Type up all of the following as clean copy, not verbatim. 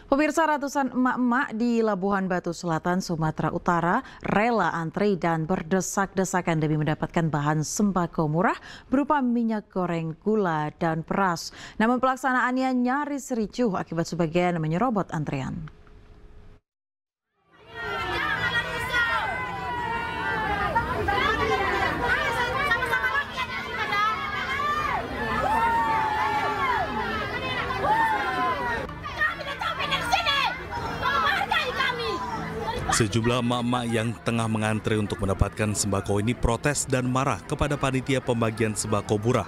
Pemirsa, ratusan emak-emak di Labuhan Batu Selatan, Sumatera Utara rela antri dan berdesak-desakan demi mendapatkan bahan sembako murah berupa minyak goreng, gula, dan beras. Namun pelaksanaannya nyaris ricuh akibat sebagian menyerobot antrian. Sejumlah emak-emak yang tengah mengantre untuk mendapatkan sembako ini protes dan marah kepada panitia pembagian sembako murah.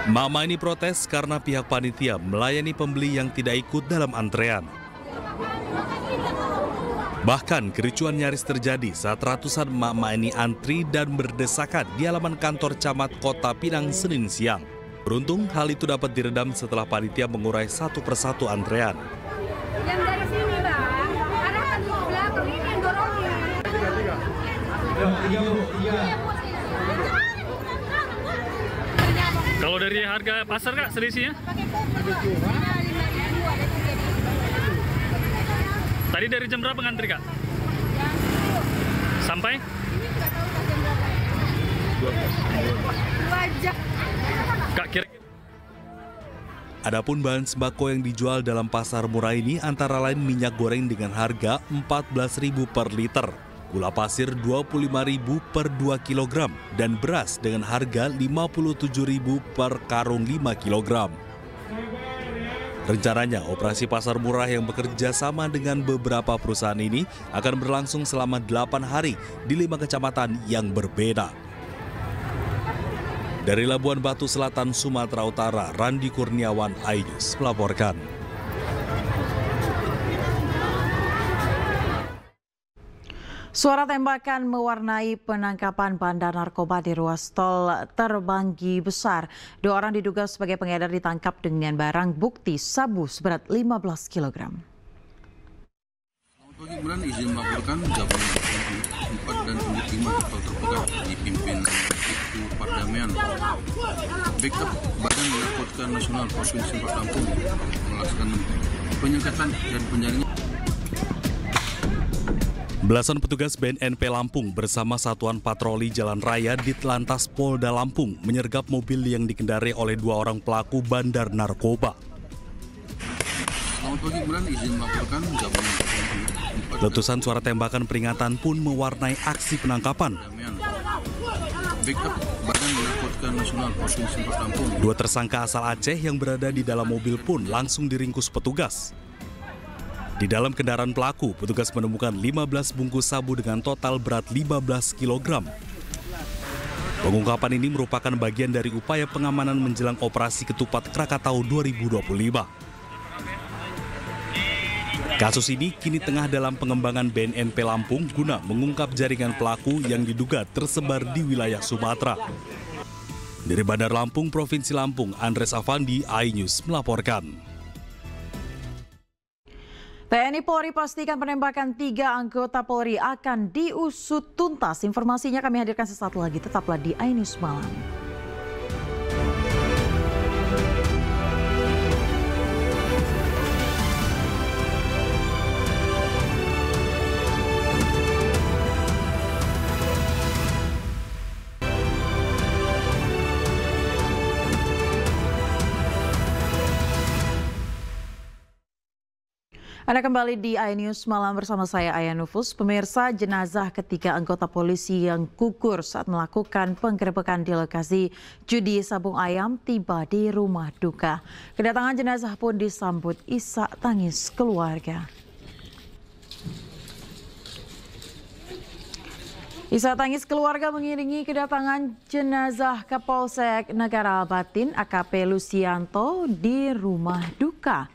Emak-emak ini protes karena pihak panitia melayani pembeli yang tidak ikut dalam antrean. Bahkan kericuan nyaris terjadi saat ratusan emak-emak ini antri dan berdesakan di halaman kantor camat Kota Pinang Senin siang. Beruntung hal itu dapat diredam setelah panitia mengurai satu persatu antrean. Yang dari sini, Bang. Arahkan ke belakang ini yang dorongnya. Kalau dari harga pasar, Kak, selisihnya? Tadi dari jam berapa ngantri, Kak? Sampai? Kak, kira. Adapun bahan sembako yang dijual dalam pasar murah ini antara lain minyak goreng dengan harga Rp14.000 per liter, gula pasir Rp25.000 per 2 kg, dan beras dengan harga Rp57.000 per karung 5 kg. Rencananya, operasi pasar murah yang bekerja sama dengan beberapa perusahaan ini akan berlangsung selama 8 hari di 5 kecamatan yang berbeda. Dari Labuhan Batu Selatan, Sumatera Utara, Randi Kurniawan, iNews melaporkan. Suara tembakan mewarnai penangkapan bandar narkoba di ruas tol Terbanggi Besar. 2 orang diduga sebagai pengedar ditangkap dengan barang bukti sabu seberat 15 kg. Pagi kemudian izin melaporkan gabungan 4 dan 5 kapal terpegat dipimpin Ibtu Pardamian, backup Badan Narkotika Nasional Provinsi Lampung melaksanakan penyekatan dan penjaringan. Belasan petugas BNNP Lampung bersama Satuan Patroli Jalan Raya Ditlantas Polda Lampung menyergap mobil yang dikendarai oleh 2 orang pelaku bandar narkoba. Selamat pagi kemudian izin melaporkan gabungan. Letusan suara tembakan peringatan pun mewarnai aksi penangkapan. Backup Badan Narkotika Nasional Provinsi Lampung. 2 tersangka asal Aceh yang berada di dalam mobil pun langsung diringkus petugas. Di dalam kendaraan pelaku, petugas menemukan 15 bungkus sabu dengan total berat 15 kg. Pengungkapan ini merupakan bagian dari upaya pengamanan menjelang operasi Ketupat Krakatau 2025. Kasus ini kini tengah dalam pengembangan BNNP Lampung guna mengungkap jaringan pelaku yang diduga tersebar di wilayah Sumatera. Dari Bandar Lampung, Provinsi Lampung, Andres Avandi, iNews melaporkan. TNI Polri pastikan penembakan 3 anggota Polri akan diusut tuntas. Informasinya kami hadirkan sesaat lagi, tetaplah di iNews Malam. Anda kembali di iNews Malam bersama saya Aya Nufus. Pemirsa, jenazah ketiga anggota polisi yang gugur saat melakukan penggerebekan di lokasi judi sabung ayam tiba di rumah duka. Kedatangan jenazah pun disambut isak tangis keluarga. Isak tangis keluarga mengiringi kedatangan jenazah Kapolsek Negara Batin AKP Lusianto di rumah duka.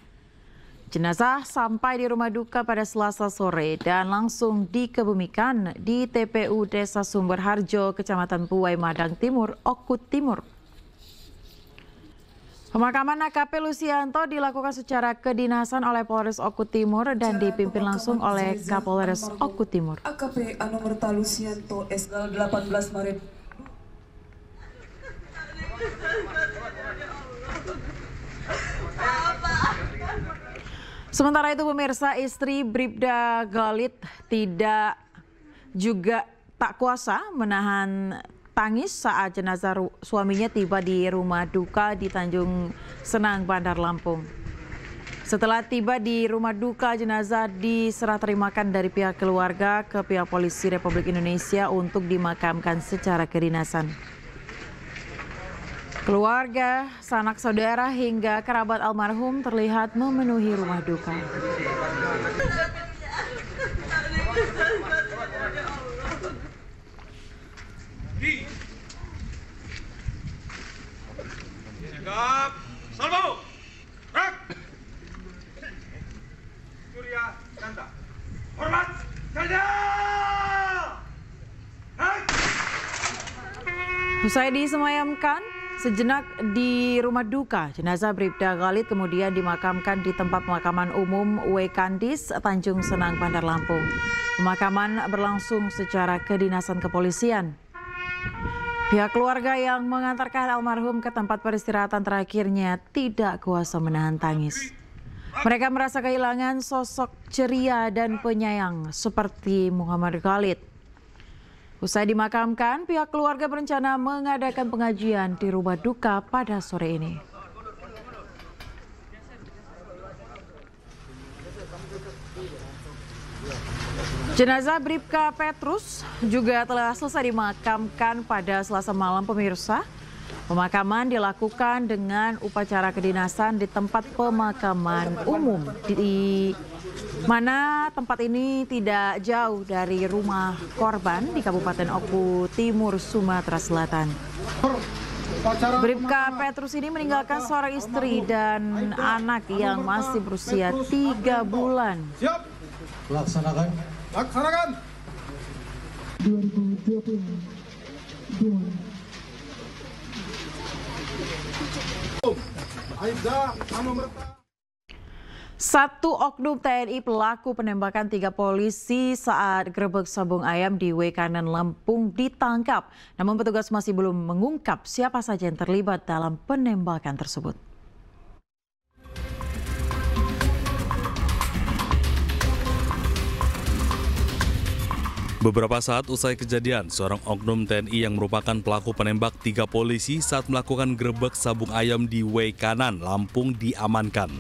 Jenazah sampai di rumah duka pada Selasa sore dan langsung dikebumikan di TPU Desa Sumberharjo, Kecamatan Buai Madang Timur, Okut Timur. Pemakaman AKP Lusianto dilakukan secara kedinasan oleh Polres Okut Timur dan dipimpin langsung oleh Kapolres Okut Timur. AKP Anomerta Lusianto SL 18 Maret. Apa? Sementara itu pemirsa, istri Bribda Galit tak kuasa menahan tangis saat jenazah suaminya tiba di rumah duka di Tanjung Senang, Bandar Lampung. Setelah tiba di rumah duka, jenazah diserah terimakan dari pihak keluarga ke pihak Polisi Republik Indonesia untuk dimakamkan secara kedinasan. Keluarga, sanak saudara hingga kerabat almarhum terlihat memenuhi rumah duka. Siap, salvo, rak, Surya Nanda, hormat, saja. Usai disemayamkan sejenak di rumah duka, jenazah Bribda Galit kemudian dimakamkan di tempat pemakaman umum Wekandis, Tanjung Senang, Bandar Lampung. Pemakaman berlangsung secara kedinasan kepolisian. Pihak keluarga yang mengantarkan almarhum ke tempat peristirahatan terakhirnya tidak kuasa menahan tangis. Mereka merasa kehilangan sosok ceria dan penyayang seperti Muhammad Galit. Usai dimakamkan, pihak keluarga berencana mengadakan pengajian di rumah duka pada sore ini. Jenazah Bribka Petrus juga telah selesai dimakamkan pada Selasa malam, pemirsa. Pemakaman dilakukan dengan upacara kedinasan di tempat pemakaman umum, di mana tempat ini tidak jauh dari rumah korban di Kabupaten Oku Timur, Sumatera Selatan. Bribka Petrus ini meninggalkan seorang istri dan anak yang masih berusia 3 bulan. Siap. Laksanakan. 2022. 1 oknum TNI pelaku penembakan 3 polisi saat gerebek sabung ayam di Wekanan, Lampung ditangkap. Namun petugas masih belum mengungkap siapa saja yang terlibat dalam penembakan tersebut. Beberapa saat usai kejadian, seorang oknum TNI yang merupakan pelaku penembak 3 polisi saat melakukan gerebek sabung ayam di Wekanan, Lampung diamankan.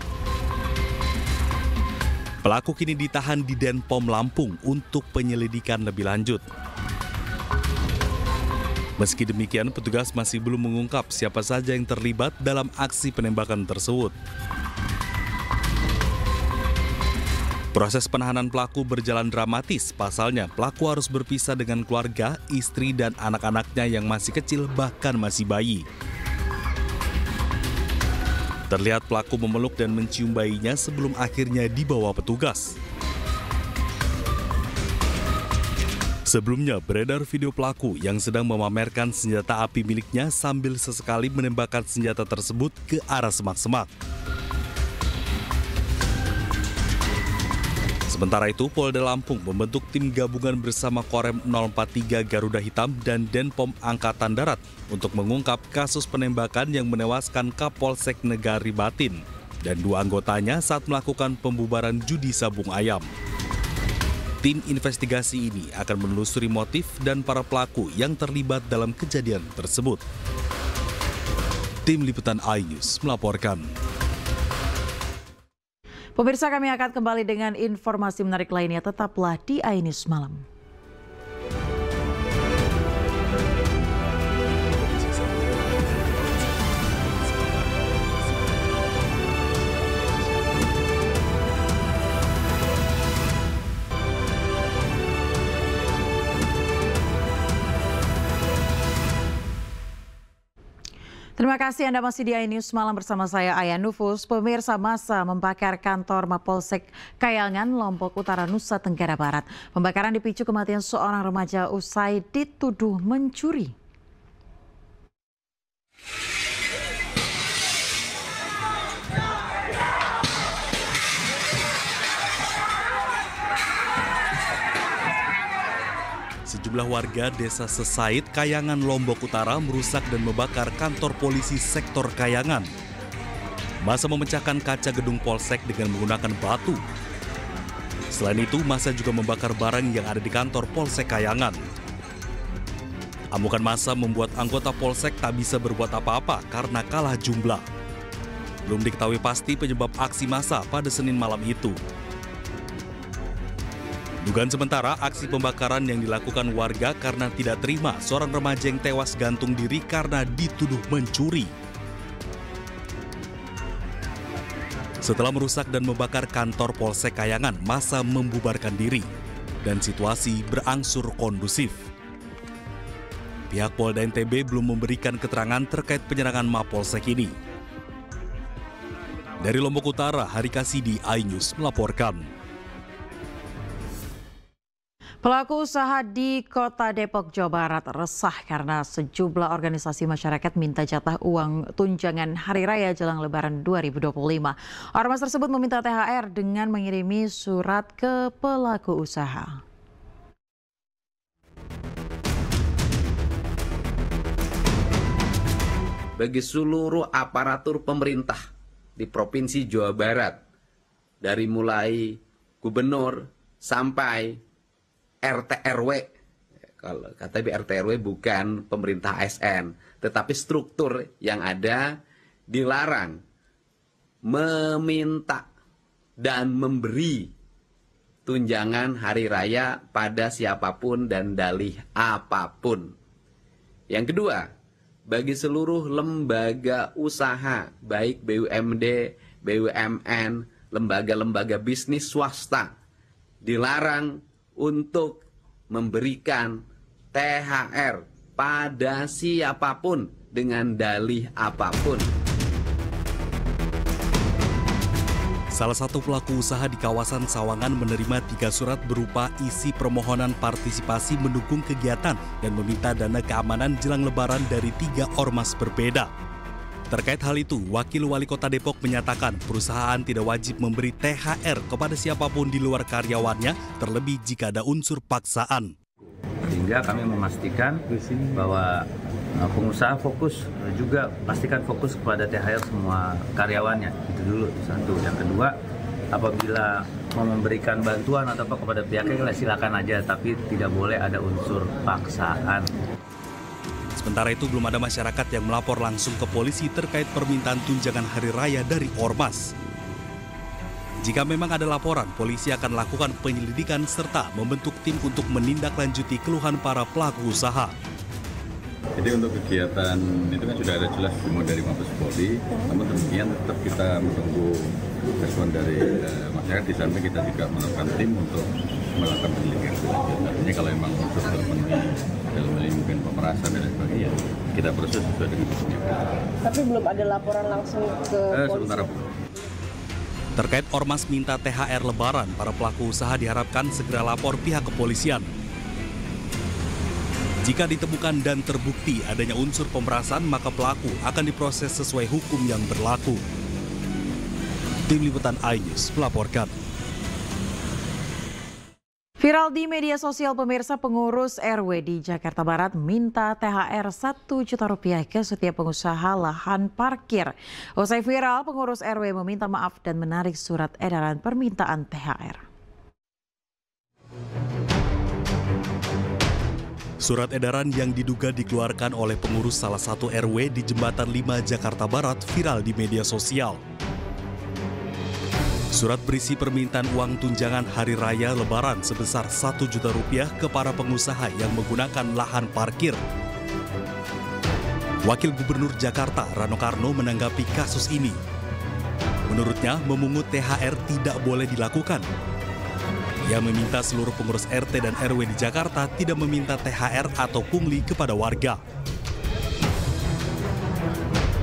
Pelaku kini ditahan di Denpom Lampung untuk penyelidikan lebih lanjut. Meski demikian, petugas masih belum mengungkap siapa saja yang terlibat dalam aksi penembakan tersebut. Proses penahanan pelaku berjalan dramatis. Pasalnya, pelaku harus berpisah dengan keluarga, istri, dan anak-anaknya yang masih kecil, bahkan masih bayi. Terlihat pelaku memeluk dan mencium bayinya sebelum akhirnya dibawa petugas. Sebelumnya, beredar video pelaku yang sedang memamerkan senjata api miliknya sambil sesekali menembakkan senjata tersebut ke arah semak-semak. Sementara itu, Polda Lampung membentuk tim gabungan bersama Korem 043 Garuda Hitam dan Denpom Angkatan Darat untuk mengungkap kasus penembakan yang menewaskan Kapolsek Negari Batin dan 2 anggotanya saat melakukan pembubaran judi sabung ayam. Tim investigasi ini akan menelusuri motif dan para pelaku yang terlibat dalam kejadian tersebut. Tim Liputan iNews melaporkan. Pemirsa, kami akan kembali dengan informasi menarik lainnya. Tetaplah di iNews Malam. Terima kasih Anda masih di iNews Malam bersama saya Aya Nufus. Pemirsa, massa membakar kantor Mapolsek Kayangan, Lombok Utara, Nusa Tenggara Barat. Pembakaran dipicu kematian seorang remaja usai dituduh mencuri. Sejumlah warga desa Sesait, Kayangan, Lombok Utara merusak dan membakar kantor polisi sektor Kayangan. Massa memecahkan kaca gedung Polsek dengan menggunakan batu. Selain itu, massa juga membakar barang yang ada di kantor Polsek Kayangan. Amukan massa membuat anggota Polsek tak bisa berbuat apa-apa karena kalah jumlah. Belum diketahui pasti penyebab aksi massa pada Senin malam itu. Dugaan sementara, aksi pembakaran yang dilakukan warga karena tidak terima seorang remaja yang tewas gantung diri karena dituduh mencuri. Setelah merusak dan membakar kantor Polsek Kayangan, massa membubarkan diri dan situasi berangsur kondusif. Pihak Polda NTB belum memberikan keterangan terkait penyerangan Mapolsek ini. Dari Lombok Utara, Hari Kasidi, iNews melaporkan. Pelaku usaha di Kota Depok, Jawa Barat resah karena sejumlah organisasi masyarakat minta jatah uang tunjangan Hari Raya jelang Lebaran 2025. Ormas tersebut meminta THR dengan mengirimi surat ke pelaku usaha. Bagi seluruh aparatur pemerintah di Provinsi Jawa Barat, dari mulai gubernur sampai RT RW, kalau kata RT RW bukan pemerintah ASN, tetapi struktur yang ada dilarang meminta dan memberi tunjangan hari raya pada siapapun dan dalih apapun. Yang kedua, bagi seluruh lembaga usaha, baik BUMD, BUMN, lembaga-lembaga bisnis swasta, dilarang untuk memberikan THR pada siapapun dengan dalih apapun. Salah satu pelaku usaha di kawasan Sawangan menerima 3 surat berupa isi permohonan partisipasi mendukung kegiatan dan meminta dana keamanan jelang Lebaran dari 3 ormas berbeda. Terkait hal itu, Wakil Wali Kota Depok menyatakan perusahaan tidak wajib memberi THR kepada siapapun di luar karyawannya, terlebih jika ada unsur paksaan. Sehingga kami memastikan bahwa pengusaha juga pastikan fokus kepada THR semua karyawannya. Itu dulu, satu. Yang kedua, apabila mau memberikan bantuan atau apa kepada pihaknya, silakan aja, tapi tidak boleh ada unsur paksaan. Sementara itu belum ada masyarakat yang melapor langsung ke polisi terkait permintaan tunjangan hari raya dari ormas. Jika memang ada laporan, polisi akan lakukan penyelidikan serta membentuk tim untuk menindaklanjuti keluhan para pelaku usaha. Jadi untuk kegiatan itu kan sudah ada jelas semua dari Mabes Polri, namun demikian tetap kita menunggu respon dari masyarakat. Di samping kita juga melakukan tim untuk melakukan penyelidikan. Artinya kalau memang unsur terpenuhi dalam hal ini mungkin pemerasan dan sebagainya, kita proses sesuai dengan penyelidikan. Tapi belum ada laporan langsung ke polisi? Sementara terkait ormas minta THR Lebaran, para pelaku usaha diharapkan segera lapor pihak kepolisian. Jika ditemukan dan terbukti adanya unsur pemerasan, maka pelaku akan diproses sesuai hukum yang berlaku. Tim Liputan iNews melaporkan. Viral di media sosial pemirsa, pengurus RW di Jakarta Barat minta THR Rp1 juta ke setiap pengusaha lahan parkir. Usai viral, pengurus RW meminta maaf dan menarik surat edaran permintaan THR. Surat edaran yang diduga dikeluarkan oleh pengurus salah satu RW di Jembatan 5 Jakarta Barat viral di media sosial. Surat berisi permintaan uang tunjangan Hari Raya Lebaran sebesar Rp1 juta ke para pengusaha yang menggunakan lahan parkir. Wakil Gubernur Jakarta Rano Karno menanggapi kasus ini. Menurutnya, memungut THR tidak boleh dilakukan. Ia meminta seluruh pengurus RT dan RW di Jakarta tidak meminta THR atau pungli kepada warga.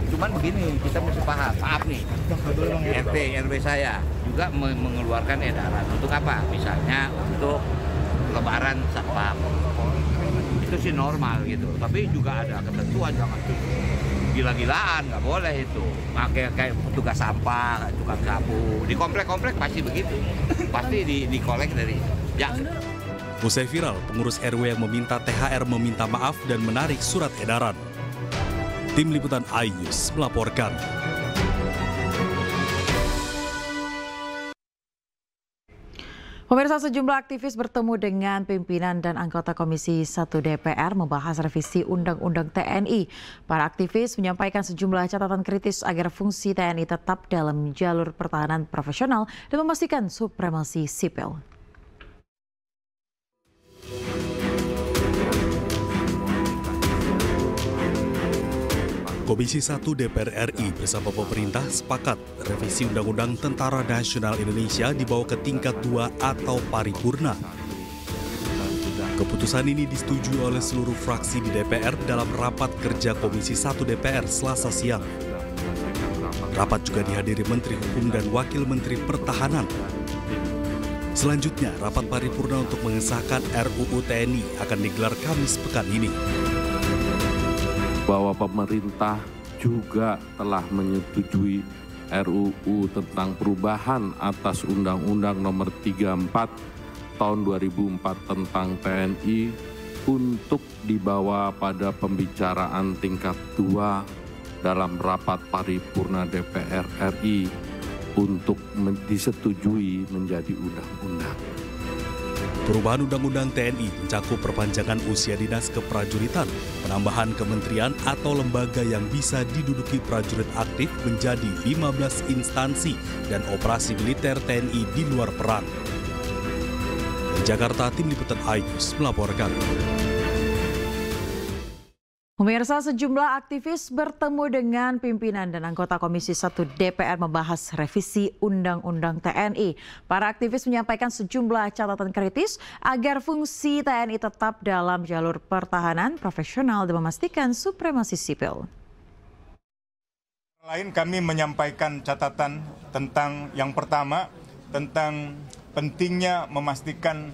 Cuman begini, kita mesti paham, maaf nih, RT, RW saya juga mengeluarkan edaran. Untuk apa? Misalnya untuk lebaran satpam. Itu sih normal gitu, tapi juga ada ketentuan, jangan gila-gilaan, nggak boleh itu. Kayak petugas sampah, tukang sapu, di komplek-komplek pasti begitu. Pasti dikolek dari jaksa. Usai viral, pengurus RW yang meminta THR meminta maaf dan menarik surat edaran. Tim Liputan iNews melaporkan. Pemirsa, sejumlah aktivis bertemu dengan pimpinan dan anggota Komisi 1 DPR membahas revisi Undang-Undang TNI. Para aktivis menyampaikan sejumlah catatan kritis agar fungsi TNI tetap dalam jalur pertahanan profesional dan memastikan supremasi sipil. Komisi 1 DPR RI bersama pemerintah sepakat revisi Undang-Undang Tentara Nasional Indonesia dibawa ke tingkat 2 atau paripurna. Keputusan ini disetujui oleh seluruh fraksi di DPR dalam rapat kerja Komisi 1 DPR Selasa siang. Rapat juga dihadiri Menteri Hukum dan Wakil Menteri Pertahanan. Selanjutnya, rapat paripurna untuk mengesahkan RUU TNI akan digelar Kamis pekan ini. Bahwa pemerintah juga telah menyetujui RUU tentang perubahan atas Undang-Undang Nomor 34 Tahun 2004 tentang TNI untuk dibawa pada pembicaraan tingkat 2 dalam rapat paripurna DPR RI untuk disetujui menjadi undang-undang. Perubahan Undang-Undang TNI mencakup perpanjangan usia dinas keprajuritan, penambahan kementerian atau lembaga yang bisa diduduki prajurit aktif menjadi 15 instansi dan operasi militer TNI di luar perang. Dari Jakarta, Tim Liputan iNews melaporkan. Pemirsa, sejumlah aktivis bertemu dengan pimpinan dan anggota Komisi 1 DPR membahas revisi Undang-Undang TNI. Para aktivis menyampaikan sejumlah catatan kritis agar fungsi TNI tetap dalam jalur pertahanan profesional dan memastikan supremasi sipil. Lain kami menyampaikan catatan tentang yang pertama, tentang pentingnya memastikan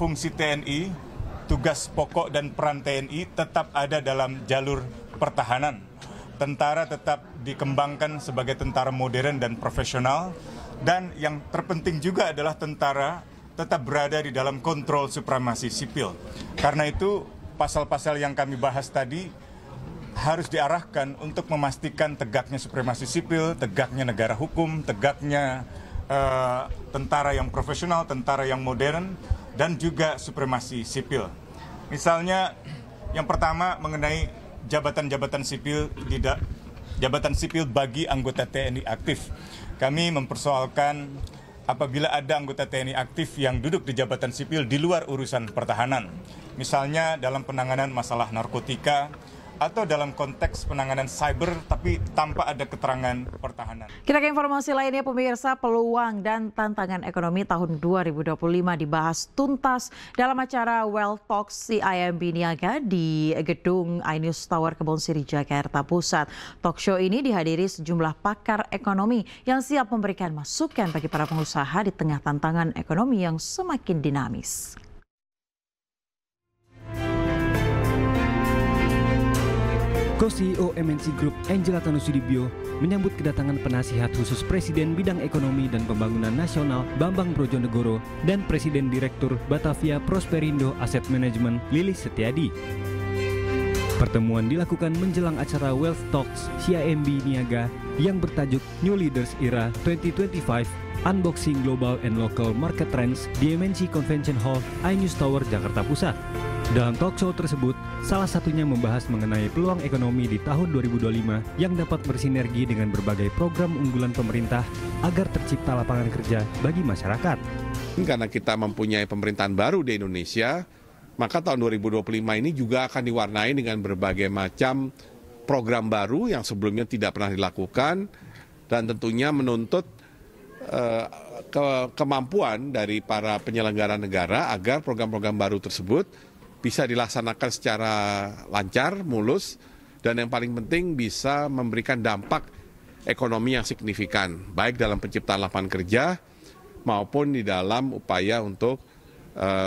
fungsi TNI, tugas pokok dan peran TNI tetap ada dalam jalur pertahanan. Tentara tetap dikembangkan sebagai tentara modern dan profesional. Dan yang terpenting juga adalah tentara tetap berada di dalam kontrol supremasi sipil. Karena itu pasal-pasal yang kami bahas tadi harus diarahkan untuk memastikan tegaknya supremasi sipil, tegaknya negara hukum, tegaknya tentara yang profesional, tentara yang modern, dan juga supremasi sipil. Misalnya yang pertama mengenai jabatan-jabatan sipil bagi anggota TNI aktif. Kami mempersoalkan apabila ada anggota TNI aktif yang duduk di jabatan sipil di luar urusan pertahanan. Misalnya dalam penanganan masalah narkotika atau dalam konteks penanganan cyber tapi tanpa ada keterangan pertahanan. Kita ke informasi lainnya, pemirsa. Peluang dan tantangan ekonomi tahun 2025 dibahas tuntas dalam acara Wealth Talks CIMB Niaga di gedung iNews Tower Kebon Siri, Jakarta Pusat. Talk show ini dihadiri sejumlah pakar ekonomi yang siap memberikan masukan bagi para pengusaha di tengah tantangan ekonomi yang semakin dinamis. Co-CEO MNC Group Angela Tanusudibyo menyambut kedatangan penasihat khusus Presiden Bidang Ekonomi dan Pembangunan Nasional Bambang Brojonegoro dan Presiden Direktur Batavia Prosperindo Asset Management Lilis Setiadi. Pertemuan dilakukan menjelang acara Wealth Talks CIMB Niaga yang bertajuk New Leaders Era 2025 Unboxing Global and Local Market Trends di MNC Convention Hall iNews Tower, Jakarta Pusat. Dalam talk show tersebut, salah satunya membahas mengenai peluang ekonomi di tahun 2025 yang dapat bersinergi dengan berbagai program unggulan pemerintah agar tercipta lapangan kerja bagi masyarakat. Karena kita mempunyai pemerintahan baru di Indonesia, maka tahun 2025 ini juga akan diwarnai dengan berbagai macam program baru yang sebelumnya tidak pernah dilakukan dan tentunya menuntut kemampuan dari para penyelenggara negara agar program-program baru tersebut bisa dilaksanakan secara lancar, mulus, dan yang paling penting bisa memberikan dampak ekonomi yang signifikan, baik dalam penciptaan lapangan kerja maupun di dalam upaya untuk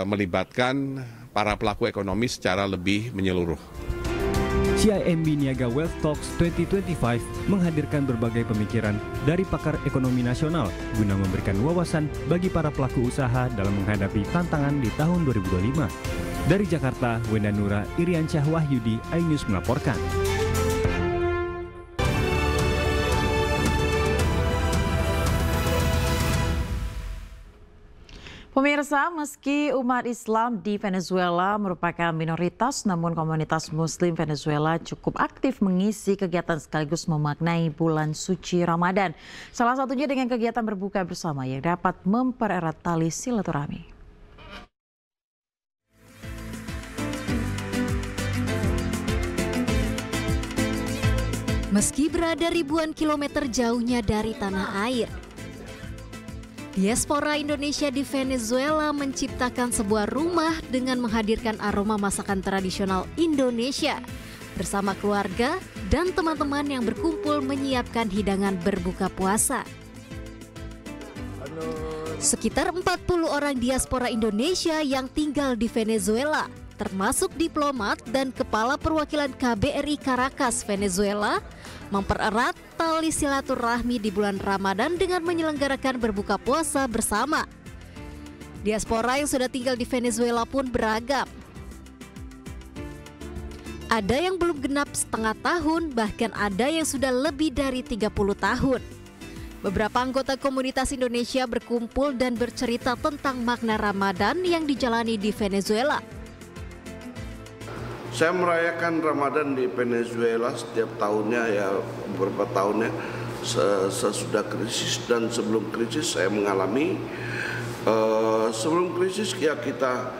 melibatkan para pelaku ekonomi secara lebih menyeluruh. CIMB Niaga Wealth Talks 2025 menghadirkan berbagai pemikiran dari pakar ekonomi nasional guna memberikan wawasan bagi para pelaku usaha dalam menghadapi tantangan di tahun 2025. Dari Jakarta, Wenda Nura, Iriansyah Wahyudi, iNews melaporkan. Pemirsa, meski umat Islam di Venezuela merupakan minoritas, namun komunitas Muslim Venezuela cukup aktif mengisi kegiatan sekaligus memaknai bulan suci Ramadan. Salah satunya dengan kegiatan berbuka bersama yang dapat mempererat tali silaturahmi. Meski berada ribuan kilometer jauhnya dari tanah air, diaspora Indonesia di Venezuela menciptakan sebuah rumah dengan menghadirkan aroma masakan tradisional Indonesia bersama keluarga dan teman-teman yang berkumpul menyiapkan hidangan berbuka puasa. Sekitar 40 orang diaspora Indonesia yang tinggal di Venezuela, termasuk diplomat dan kepala perwakilan KBRI Caracas, Venezuela, mempererat tali silaturahmi di bulan Ramadan dengan menyelenggarakan berbuka puasa bersama. Diaspora yang sudah tinggal di Venezuela pun beragam. Ada yang belum genap setengah tahun, bahkan ada yang sudah lebih dari 30 tahun. Beberapa anggota komunitas Indonesia berkumpul dan bercerita tentang makna Ramadan yang dijalani di Venezuela. Saya merayakan Ramadan di Venezuela setiap tahunnya, ya beberapa tahunnya sesudah krisis dan sebelum krisis saya mengalami. Sebelum krisis ya kita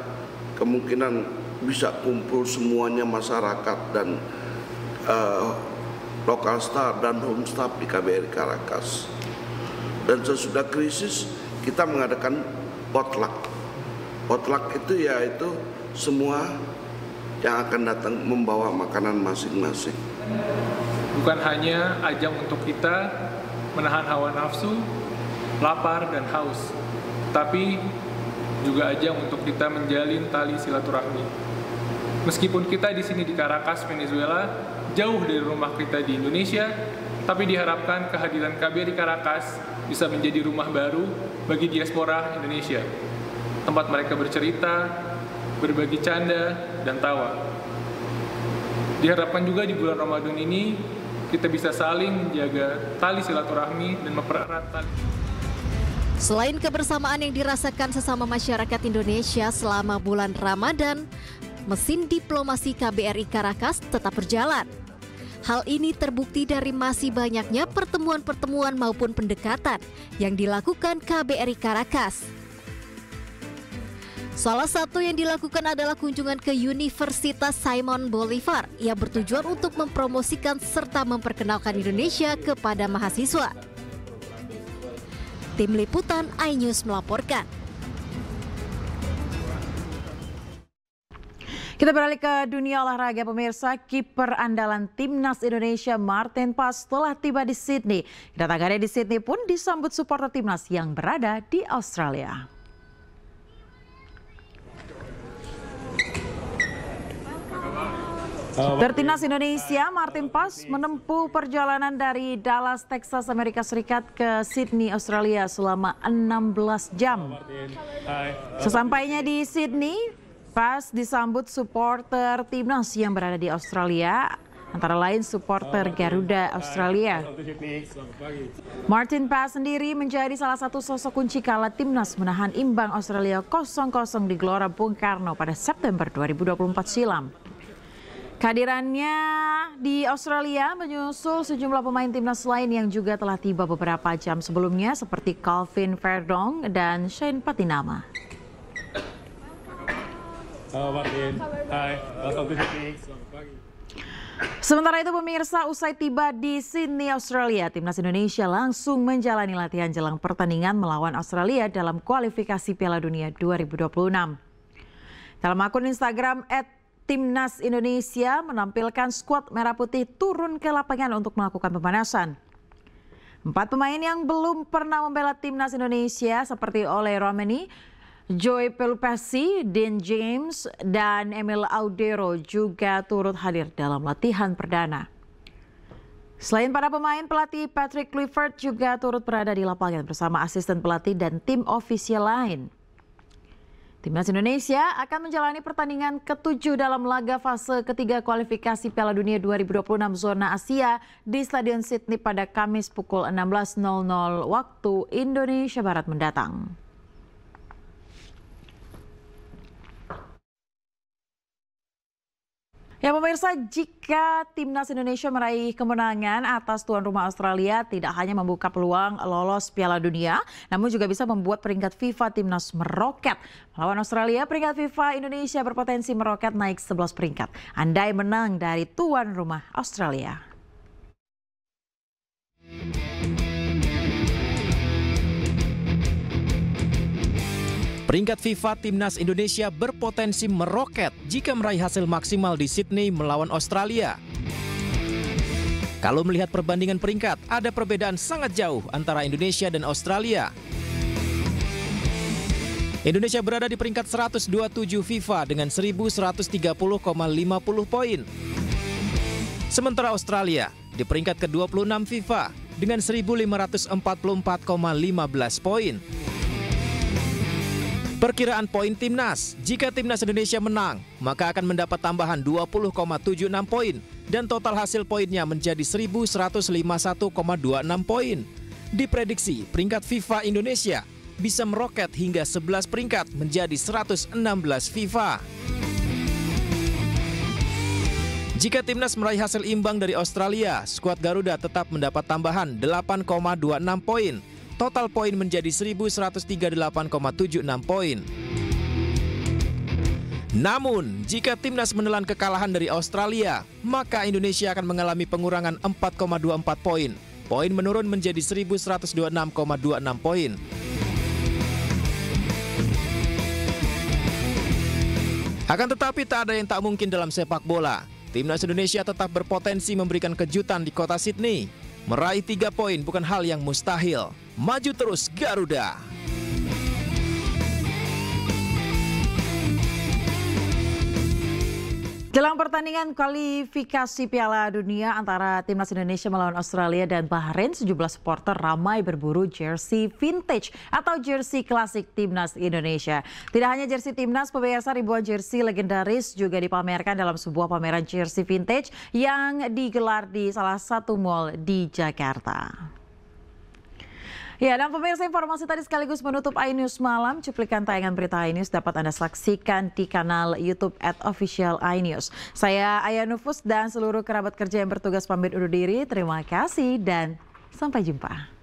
kemungkinan bisa kumpul semuanya masyarakat dan lokal staff dan home staff di KBRI Caracas. Dan sesudah krisis kita mengadakan potluck. Potluck itu yaitu semua yang akan datang membawa makanan masing-masing. Bukan hanya ajang untuk kita menahan hawa nafsu, lapar dan haus, tapi juga ajang untuk kita menjalin tali silaturahmi. Meskipun kita di sini di Caracas, Venezuela, jauh dari rumah kita di Indonesia, tapi diharapkan kehadiran KBRI Caracas bisa menjadi rumah baru bagi diaspora Indonesia. Tempat mereka bercerita, berbagi canda, dan tawa. Diharapkan juga di bulan Ramadan ini kita bisa saling menjaga tali silaturahmi dan mempererat tali. Selain kebersamaan yang dirasakan sesama masyarakat Indonesia selama bulan Ramadan, mesin diplomasi KBRI Caracas tetap berjalan. Hal ini terbukti dari masih banyaknya pertemuan-pertemuan maupun pendekatan yang dilakukan KBRI Caracas. Salah satu yang dilakukan adalah kunjungan ke Universitas Simon Bolivar yang bertujuan untuk mempromosikan serta memperkenalkan Indonesia kepada mahasiswa. Tim Liputan iNews melaporkan. Kita beralih ke dunia olahraga, pemirsa. Kiper andalan Timnas Indonesia Martin Paes telah tiba di Sydney. Kedatangannya di Sydney pun disambut supporter Timnas yang berada di Australia. Timnas Indonesia Martin Paes menempuh perjalanan dari Dallas, Texas, Amerika Serikat ke Sydney, Australia selama 16 jam. Sesampainya di Sydney, Paes disambut supporter Timnas yang berada di Australia, antara lain supporter Garuda Australia. Martin Paes sendiri menjadi salah satu sosok kunci kala Timnas menahan imbang Australia 0-0 di Gelora Bung Karno pada September 2024 silam. Kehadirannya di Australia menyusul sejumlah pemain Timnas lain yang juga telah tiba beberapa jam sebelumnya seperti Calvin Verdong dan Shane Patinama. Sementara itu pemirsa, usai tiba di Sydney, Australia, Timnas Indonesia langsung menjalani latihan jelang pertandingan melawan Australia dalam kualifikasi Piala Dunia 2026. Dalam akun Instagram Timnas Indonesia menampilkan skuad merah putih turun ke lapangan untuk melakukan pemanasan. 4 pemain yang belum pernah membela Timnas Indonesia seperti Ole Romani, Joey Pelupasi, Dean James, dan Emil Audero juga turut hadir dalam latihan perdana. Selain para pemain, pelatih Patrick Clifford juga turut berada di lapangan bersama asisten pelatih dan tim ofisial lain. Timnas Indonesia akan menjalani pertandingan ke-7 dalam laga fase ketiga kualifikasi Piala Dunia 2026 zona Asia di Stadion Sydney pada Kamis pukul 16.00 waktu Indonesia Barat mendatang. Ya pemirsa, jika Timnas Indonesia meraih kemenangan atas tuan rumah Australia, tidak hanya membuka peluang lolos Piala Dunia, namun juga bisa membuat peringkat FIFA Timnas meroket. Melawan Australia, peringkat FIFA Indonesia berpotensi meroket naik 11 peringkat. Andai menang dari tuan rumah Australia. Peringkat FIFA Timnas Indonesia berpotensi meroket jika meraih hasil maksimal di Sydney melawan Australia. Kalau melihat perbandingan peringkat, ada perbedaan sangat jauh antara Indonesia dan Australia. Indonesia berada di peringkat 127 FIFA dengan 1130,50 poin. Sementara Australia di peringkat ke-26 FIFA dengan 1544,15 poin. Perkiraan poin timnas, jika timnas Indonesia menang, maka akan mendapat tambahan 20,76 poin dan total hasil poinnya menjadi 1151,26 poin. Diprediksi peringkat FIFA Indonesia bisa meroket hingga 11 peringkat menjadi 116 FIFA. Jika timnas meraih hasil imbang dari Australia, skuad Garuda tetap mendapat tambahan 8,26 poin. Total poin menjadi 1138,76 poin. Namun, jika timnas menelan kekalahan dari Australia, maka Indonesia akan mengalami pengurangan 4,24 poin. Poin menurun menjadi 1126,26 poin. Akan tetapi tak ada yang tak mungkin dalam sepak bola. Timnas Indonesia tetap berpotensi memberikan kejutan di kota Sydney. Meraih 3 poin bukan hal yang mustahil. Maju terus Garuda! Jelang pertandingan kualifikasi Piala Dunia antara Timnas Indonesia melawan Australia dan Bahrain, sejumlah supporter ramai berburu jersey vintage atau jersey klasik Timnas Indonesia. Tidak hanya jersey Timnas, pemirsa, ribuan jersey legendaris juga dipamerkan dalam sebuah pameran jersey vintage yang digelar di salah satu mall di Jakarta. Ya, dan pemirsa, informasi tadi sekaligus menutup iNews Malam. Cuplikan tayangan berita iNews dapat Anda saksikan di kanal YouTube @official iNews. Saya Aya Nufus dan seluruh kerabat kerja yang bertugas pamit undur diri. Terima kasih dan sampai jumpa.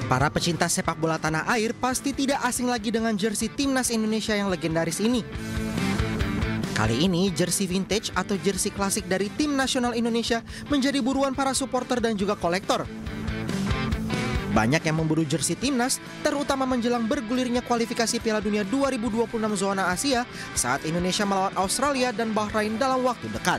Para pecinta sepak bola tanah air pasti tidak asing lagi dengan jersey Timnas Indonesia yang legendaris ini. Kali ini, jersey vintage atau jersey klasik dari Tim Nasional Indonesia menjadi buruan para supporter dan juga kolektor. Banyak yang memburu jersey Timnas, terutama menjelang bergulirnya kualifikasi Piala Dunia 2026 zona Asia saat Indonesia melawan Australia dan Bahrain dalam waktu dekat.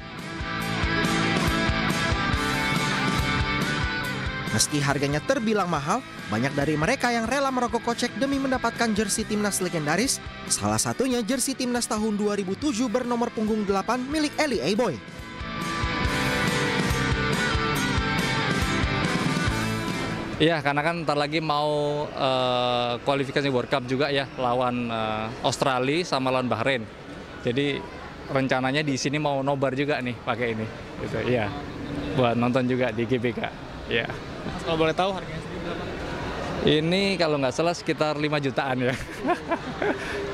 Meski harganya terbilang mahal, banyak dari mereka yang rela merogoh kocek demi mendapatkan jersey Timnas legendaris. Salah satunya jersey Timnas tahun 2007 bernomor punggung 8 milik Eli Eiboy. Iya, karena kan ntar lagi mau kualifikasi World Cup juga ya, lawan Australia sama lawan Bahrain. Jadi rencananya di sini mau nobar juga nih pakai ini, gitu. Iya, buat nonton juga di GBK. Ya. Kalau boleh tahu harganya berapa? Ini kalau nggak salah sekitar 5 jutaan ya.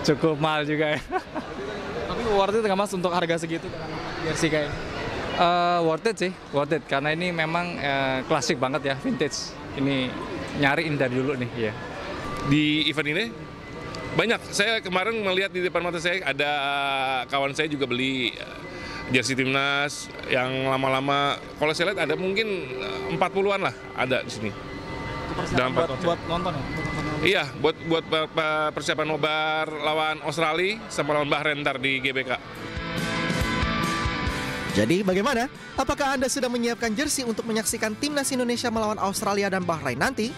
Cukup mahal juga ya. Tapi worth it nggak Mas untuk harga segitu dengan jersey kayak ini? Worth it sih, worth it. Karena ini memang klasik banget ya, vintage. Ini nyariin dari dulu nih ya. Di event ini banyak. Saya kemarin melihat di depan mata saya ada kawan saya juga beli jersey Timnas yang lama-lama, kalau saya lihat ada mungkin 40-an lah ada di sini. Buat nonton ya? Iya, buat persiapan nobar lawan Australia sama lawan Bahrain ntar di GBK. Jadi bagaimana? Apakah Anda sudah menyiapkan jersey untuk menyaksikan Timnas Indonesia melawan Australia dan Bahrain nanti?